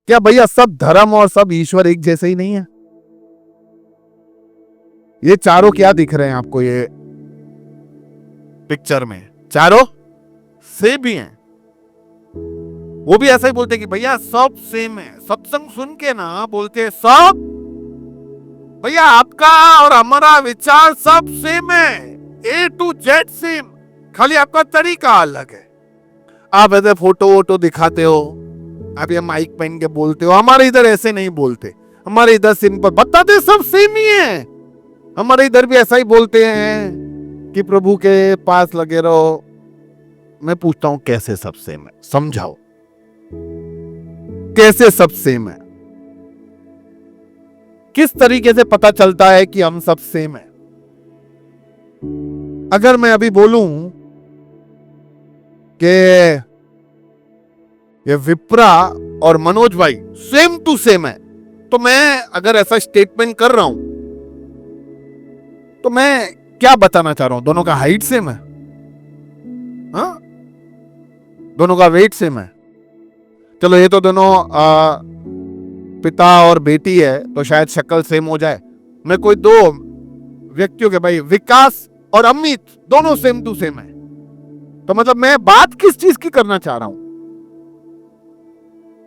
क्या भैया सब धर्म और सब ईश्वर एक जैसे ही नहीं है? ये चारों क्या दिख रहे हैं आपको ये पिक्चर में? चारों सेम ही हैं। वो भी ऐसा ही बोलते हैं कि भैया सब सेम है। सत्संग सुन के ना बोलते हैं सब भैया आपका और हमारा विचार सब सेम है, A to Z सेम, खाली आपका तरीका अलग है। आप ऐसे फोटो वोटो दिखाते हो, आप ये माइक पहन के बोलते हो, हमारे इधर ऐसे नहीं बोलते, हमारे इधर सिंपल बताते सब सेम ही है। हमारे इधर भी ऐसा ही बोलते हैं कि प्रभु के पास लगे रहो। मैं पूछता हूं कैसे सब सेम है? समझाओ कैसे सब सेम है? किस तरीके से पता चलता है कि हम सब सेम है? अगर मैं अभी बोलूं कि ये विप्रा और मनोज भाई सेम टू सेम है, तो मैं अगर ऐसा स्टेटमेंट कर रहा हूं तो मैं क्या बताना चाह रहा हूं? दोनों का हाइट सेम है, हाँ? दोनों का वेट सेम है। चलो ये तो दोनों पिता और बेटी है तो शायद शक्ल सेम हो जाए। मैं कोई दो व्यक्तियों के, भाई विकास और अमित दोनों सेम टू सेम है, तो मतलब मैं बात किस चीज की करना चाह रहा हूं?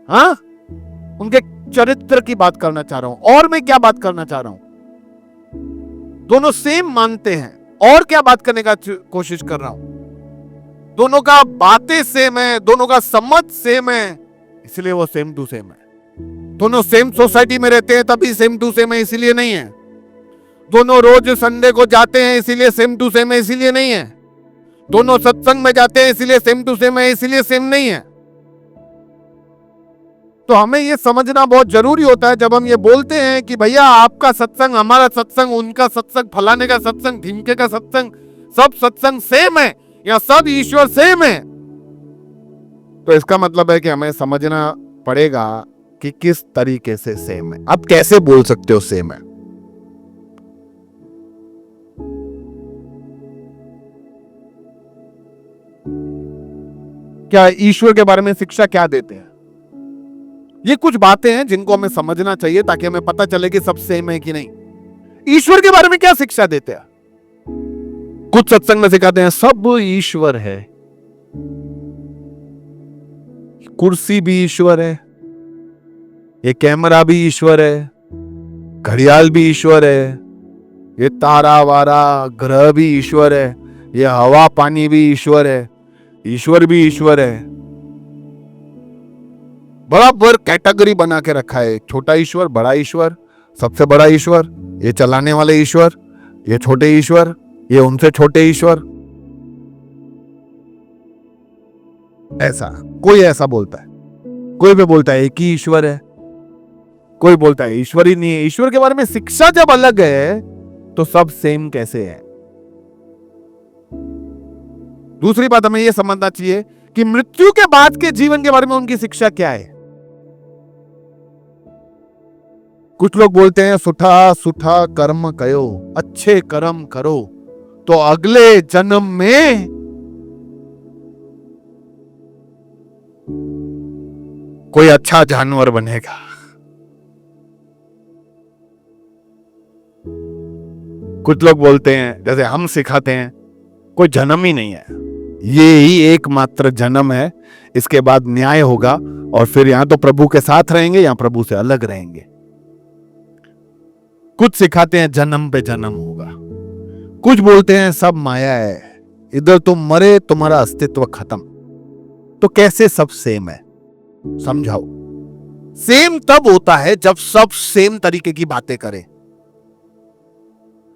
हाँ, उनके चरित्र की बात करना चाह रहा हूं। और मैं क्या बात करना चाह रहा हूं? दोनों सेम मानते हैं और क्या बात करने का कोशिश कर रहा हूं? दोनों का बातें सेम है, दोनों का समझ सेम है, इसलिए वो सेम टू सेम है। दोनों सेम सोसाइटी में रहते हैं तभी सेम टू सेम है, इसीलिए नहीं है। दोनों रोज संडे को जाते हैं इसीलिए सेम टू सेम है, इसीलिए नहीं है। दोनों सत्संग में जाते हैं इसीलिए सेम टू सेम है, इसीलिए सेम नहीं है। तो हमें यह समझना बहुत जरूरी होता है जब हम ये बोलते हैं कि भैया आपका सत्संग, हमारा सत्संग, उनका सत्संग, फलाने का सत्संग, ढिमके का सत्संग, सब सत्संग सेम है या सब ईश्वर सेम है, तो इसका मतलब है कि हमें समझना पड़ेगा कि किस तरीके से सेम है। अब कैसे बोल सकते हो सेम है? क्या ईश्वर के बारे में शिक्षा क्या देते हैं? ये कुछ बातें हैं जिनको हमें समझना चाहिए ताकि हमें पता चले कि सब सेम है कि नहीं। ईश्वर के बारे में क्या शिक्षा देते हैं? कुछ सत्संग में सिखाते हैं सब ईश्वर है, कुर्सी भी ईश्वर है, ये कैमरा भी ईश्वर है, घड़ियाल भी ईश्वर है, ये तारा वारा ग्रह भी ईश्वर है, ये हवा पानी भी ईश्वर है, ईश्वर भी ईश्वर है। बराबर कैटेगरी बना के रखा है, छोटा ईश्वर, बड़ा ईश्वर, सबसे बड़ा ईश्वर, ये चलाने वाले ईश्वर, ये छोटे ईश्वर, ये उनसे छोटे ईश्वर। ऐसा कोई ऐसा बोलता है, कोई भी बोलता है एक ही ईश्वर है, कोई बोलता है ईश्वर ही नहीं है। ईश्वर के बारे में शिक्षा जब अलग है तो सब सेम कैसे है? दूसरी बात हमें यह समझना चाहिए कि मृत्यु के बाद के जीवन के बारे में उनकी शिक्षा क्या है। कुछ लोग बोलते हैं सुठा सुठा कर्म करो, अच्छे कर्म करो तो अगले जन्म में कोई अच्छा जानवर बनेगा। कुछ लोग बोलते हैं, जैसे हम सिखाते हैं, कोई जन्म ही नहीं है, ये ही एकमात्र जन्म है, इसके बाद न्याय होगा और फिर यहां तो प्रभु के साथ रहेंगे या प्रभु से अलग रहेंगे। कुछ सिखाते हैं जन्म पे जन्म होगा, कुछ बोलते हैं सब माया है, इधर तुम मरे तुम्हारा अस्तित्व खत्म। तो कैसे सब सेम है? समझाओ। सेम तब होता है जब सब सेम तरीके की बातें करें।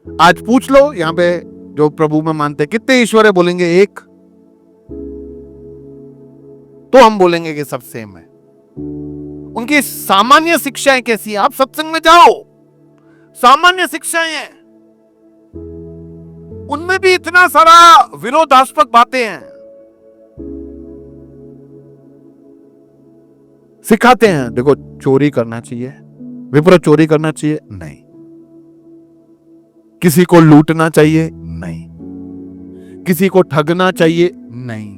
आज पूछ लो यहां पे जो प्रभु में मानते हैं कितने ईश्वर है, बोलेंगे एक, तो हम बोलेंगे कि सब सेम है। उनकी सामान्य शिक्षाएं कैसी है? आप सत्संग में जाओ, सामान्य शिक्षाएं हैं, उनमें भी इतना सारा विरोधास्पद बातें हैं। सिखाते हैं देखो चोरी करना चाहिए, विप्र चोरी करना चाहिए नहीं, किसी को लूटना चाहिए नहीं, किसी को ठगना चाहिए नहीं।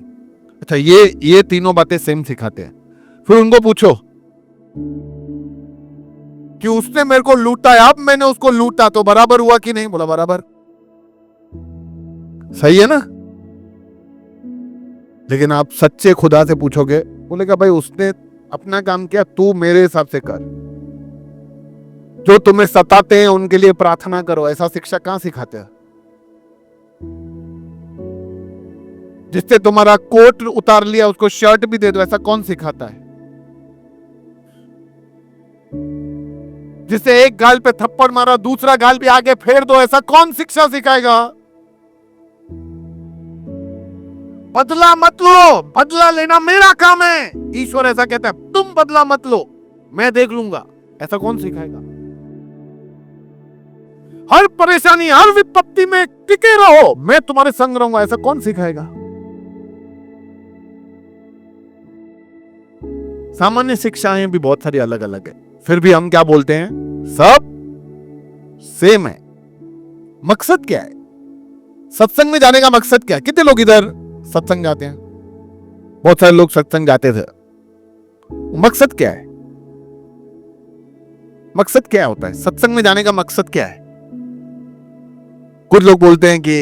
अच्छा, ये तीनों बातें सेम सिखाते हैं। फिर उनको पूछो कि उसने मेरे को लूटा है, अब मैंने उसको लूटा तो बराबर हुआ कि नहीं? बोला बराबर। सही है ना? लेकिन आप सच्चे खुदा से पूछोगे, बोलेगा भाई उसने अपना काम किया, तू मेरे हिसाब से कर। जो तुम्हें सताते हैं उनके लिए प्रार्थना करो, ऐसा शिक्षा कहां सिखाते हैं? जिससे तुम्हारा कोट उतार लिया उसको शर्ट भी दे दो, ऐसा कौन सिखाता है? जिसे एक गाल पे थप्पड़ मारा दूसरा गाल भी आगे फेर दो, ऐसा कौन शिक्षा सिखाएगा? बदला मत लो, बदला लेना मेरा काम है। ईश्वर ऐसा कहता है, तुम बदला मत लो, मैं देख लूंगा। ऐसा कौन सिखाएगा? हर परेशानी हर विपत्ति में टिके रहो, मैं तुम्हारे संग रहूंगा, ऐसा कौन सिखाएगा? सामान्य शिक्षाएं भी बहुत सारी अलग अलग है, फिर भी हम क्या बोलते हैं? सब सेम है। मकसद क्या है? सत्संग में जाने का मकसद क्या है? कितने लोग इधर सत्संग जाते हैं? बहुत सारे लोग सत्संग जाते थे। मकसद क्या है? मकसद क्या होता है? सत्संग में जाने का मकसद क्या है? कुछ लोग बोलते हैं कि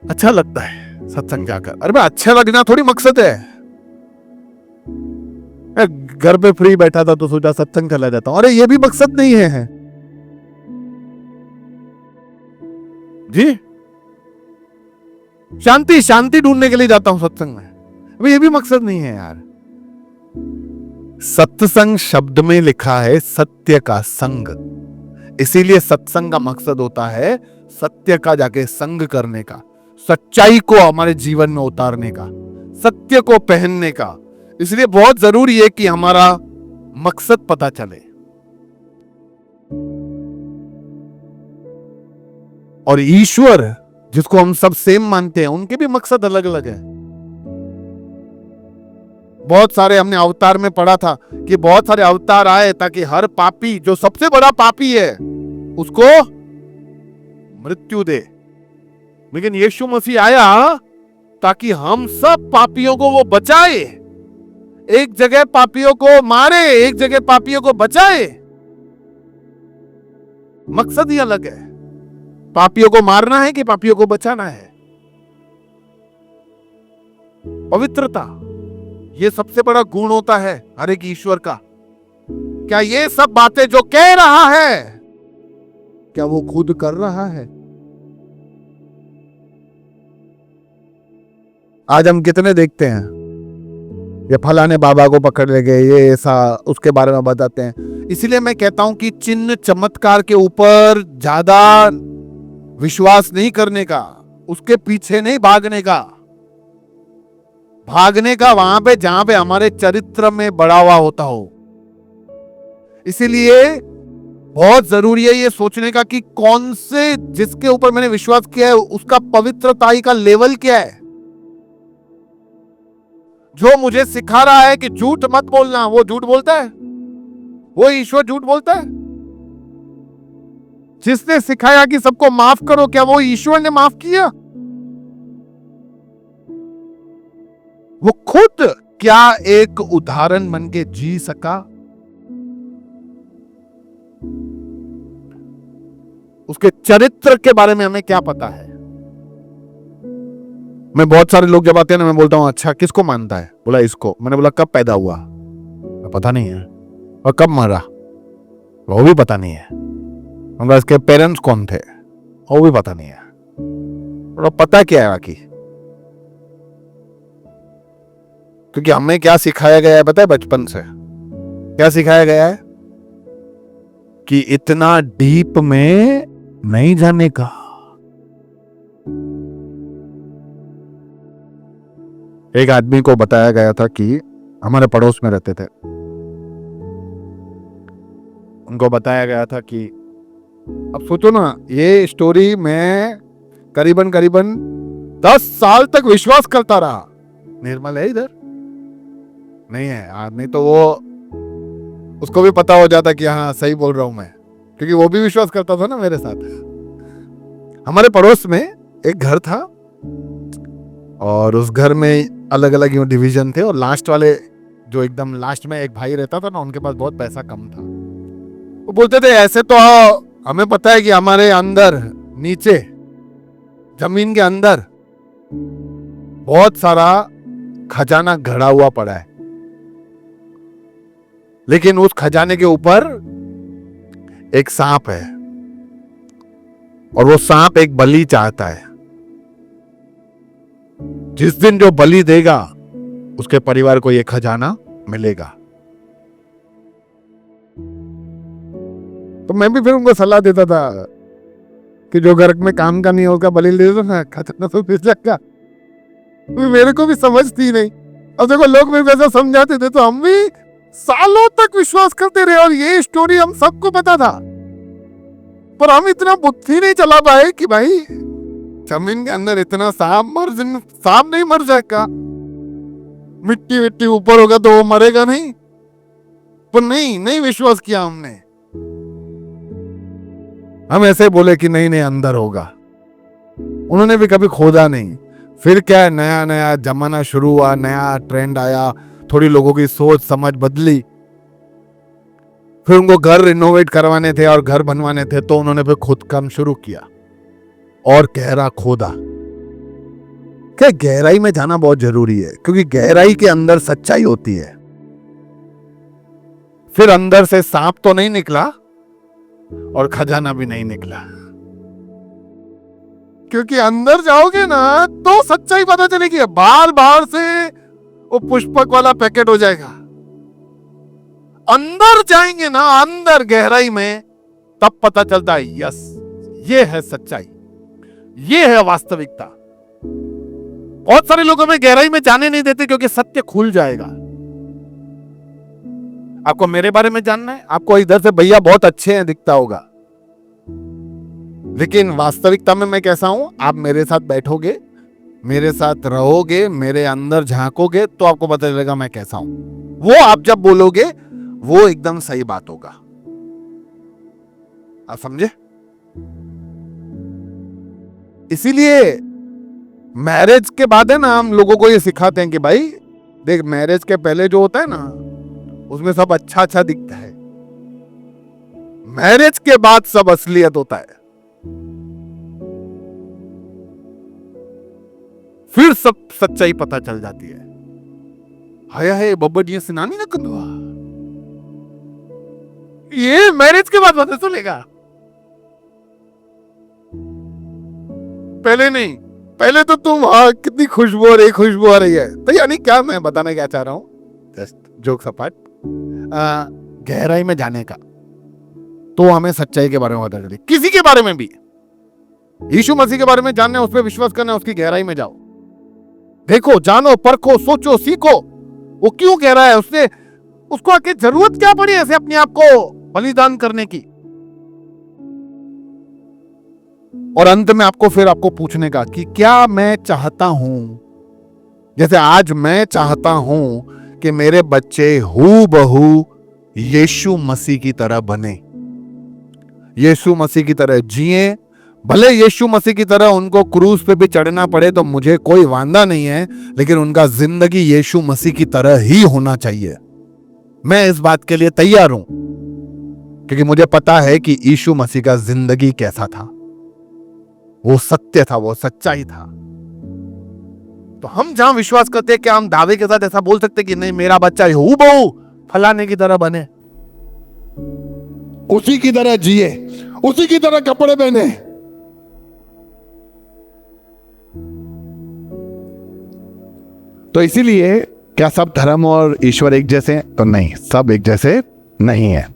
अच्छा लगता है सत्संग जाकर। अरे भाई, अच्छा लगना थोड़ी मकसद है। घर पे फ्री बैठा था तो सोचा सत्संग चला जाता हूं, अरे ये भी मकसद नहीं है जी। शांति ढूंढने के लिए जाता हूं सत्संग में, अभी ये भी मकसद नहीं है यार। सत्संग शब्द में लिखा है सत्य का संग, इसीलिए सत्संग का मकसद होता है सत्य का जाके संग करने का, सच्चाई को हमारे जीवन में उतारने का, सत्य को पहनने का। इसलिए बहुत जरूरी है कि हमारा मकसद पता चले। और ईश्वर जिसको हम सब सेम मानते हैं, उनके भी मकसद अलग अलग है। बहुत सारे हमने अवतार में पढ़ा था कि बहुत सारे अवतार आए ताकि हर पापी, जो सबसे बड़ा पापी है, उसको मृत्यु दे। लेकिन यीशु मसीह आया ताकि हम सब पापियों को वो बचाए। एक जगह पापियों को मारे, एक जगह पापियों को बचाए। मकसद ही अलग है। पापियों को मारना है कि पापियों को बचाना है? पवित्रता, ये सबसे बड़ा गुण होता है हर एक ईश्वर का। क्या ये सब बातें जो कह रहा है, क्या वो खुद कर रहा है? आज हम कितने देखते हैं, ये फलाने बाबा को पकड़ ले गए, ये ऐसा, उसके बारे में बताते हैं। इसलिए मैं कहता हूं कि चिन्ह चमत्कार के ऊपर ज्यादा विश्वास नहीं करने का, उसके पीछे नहीं भागने का। भागने का वहां पे जहां पे हमारे चरित्र में बढ़ावा होता हो। इसीलिए बहुत जरूरी है ये सोचने का कि कौन से, जिसके ऊपर मैंने विश्वास किया है, उसका पवित्रताई का लेवल क्या है। जो मुझे सिखा रहा है कि झूठ मत बोलना, वो झूठ बोलता है? वो ईश्वर झूठ बोलता है? जिसने सिखाया कि सबको माफ करो, क्या वो ईश्वर ने माफ किया? वो खुद क्या एक उदाहरण बन के जी सका? उसके चरित्र के बारे में हमें क्या पता है? मैं बहुत सारे लोग जब आते हैं ना, मैं बोलता हूं अच्छा किसको मानता है? बोला इसको। मैंने बोला कब पैदा हुआ? पता नहीं है। और कब मरा? वो भी पता नहीं है। मतलब इसके पेरेंट्स कौन थे? वो भी पता नहीं है। और पता क्या है बाकी? क्योंकि हमें क्या सिखाया गया है पता है? बचपन से क्या सिखाया गया है कि इतना डीप में नहीं जाने का। एक आदमी को बताया गया था कि हमारे पड़ोस में रहते थे, उनको बताया गया था कि अब सोचो ना, ये स्टोरी मैं करीबन 10 साल तक विश्वास करता रहा। निर्मल है इधर? नहीं है यार, नहीं तो वो उसको भी पता हो जाता कि हाँ सही बोल रहा हूं मैं, क्योंकि वो भी विश्वास करता था ना मेरे साथ। हमारे पड़ोस में एक घर था और उस घर में अलग अलग डिवीजन थे और लास्ट वाले जो एकदम लास्ट में एक भाई रहता था ना, उनके पास बहुत पैसा कम था। वो बोलते थे ऐसे तो हमें पता है कि हमारे अंदर नीचे जमीन के अंदर बहुत सारा खजाना गड़ा हुआ पड़ा है, लेकिन उस खजाने के ऊपर एक सांप है और वो सांप एक बलि चाहता है। जिस दिन जो बलि देगा उसके परिवार को ये खजाना मिलेगा। तो मैं भी फिर उनको सलाह देता था कि जो घर में काम का नहीं होगा बलि ले दो ना, खजाना तो मिल जाएगा। मेरे को भी समझ थी नहीं। अब देखो लोग मेरे वैसा समझाते थे तो हम भी सालों तक विश्वास करते रहे और ये स्टोरी हम सबको पता था, पर हम इतना बुद्धि नहीं चला पाए कि भाई जमीन के अंदर इतना सांप नहीं मर जाएगा, मिट्टी विट्टी ऊपर होगा तो वो मरेगा नहीं। पर नहीं विश्वास किया हमने। हम ऐसे बोले कि नहीं अंदर होगा। उन्होंने भी कभी खोदा नहीं। फिर क्या है, नया जमाना शुरू हुआ, नया ट्रेंड आया, थोड़ी लोगों की सोच समझ बदली। फिर उनको घर रिनोवेट करवाने थे और घर बनवाने थे, तो उन्होंने फिर खुद काम शुरू किया और गहरा खोदा। क्या गहराई में जाना बहुत जरूरी है, क्योंकि गहराई के अंदर सच्चाई होती है। फिर अंदर से सांप तो नहीं निकला और खजाना भी नहीं निकला, क्योंकि अंदर जाओगे ना तो सच्चाई पता चलेगी। बार से वो पुष्पक वाला पैकेट हो जाएगा। अंदर जाएंगे ना, अंदर गहराई में, तब पता चलता है यस, ये है सच्चाई, ये है वास्तविकता। बहुत सारे लोग हमें गहराई में जाने नहीं देते क्योंकि सत्य खुल जाएगा। आपको मेरे बारे में जानना है, आपको इधर से भैया बहुत अच्छे हैं दिखता होगा, लेकिन वास्तविकता में मैं कैसा हूं, आप मेरे साथ बैठोगे, मेरे साथ रहोगे, मेरे अंदर झांकोगे तो आपको पता चलेगा मैं कैसा हूं। वो आप जब बोलोगे वो एकदम सही बात होगा। आप समझे? इसीलिए मैरिज के बाद है ना, हम लोगों को ये सिखाते हैं कि भाई देख, मैरिज के पहले जो होता है ना उसमें सब अच्छा दिखता है, मैरिज के बाद सब असलियत होता है। फिर सब सच्चाई पता चल जाती है। हाय बब्बड़ियां सिनानी ना कंदुआ, ये मैरिज के बाद पता चलेगा, पहले नहीं। पहले तो तुम कितनी खुशबू आ रही है। तो यानी क्या मैं बताना क्या चाह रहा हूं, जस्ट जोक्स अपार्ट, गहराई में जाने का तो हमें सच्चाई के बारे में पता चले। किसी के बारे में भी, यीशु मसीह के बारे में जानना है, उस पर विश्वास करना है, उसकी गहराई में जाओ, देखो, जानो, परखो, सोचो, सीखो वो क्यों कह रहा है, उसको आके जरूरत क्या पड़ी ऐसे अपने आप को बलिदान करने की। और अंत में आपको पूछने का कि क्या मैं चाहता हूं, जैसे आज मैं चाहता हूं कि मेरे बच्चे हूबहू यीशु मसीह की तरह बने, यीशु मसीह की तरह जिए। भले यीशु मसीह की तरह उनको क्रूस पे भी चढ़ना पड़े तो मुझे कोई वांदा नहीं है, लेकिन उनका जिंदगी यीशु मसीह की तरह ही होना चाहिए। मैं इस बात के लिए तैयार हूं, क्योंकि मुझे पता है कि यीशु मसीह का जिंदगी कैसा था, वो सत्य था, वो सच्चाई था। तो हम जहां विश्वास करते हैं, क्या हम दावे के साथ ऐसा बोल सकते कि नहीं, मेरा बच्चा हूबहू फलाने की तरह बने, उसी की तरह जिए, उसी की तरह कपड़े पहने? तो इसीलिए क्या सब धर्म और ईश्वर एक जैसे हैं? तो नहीं, सब एक जैसे नहीं है।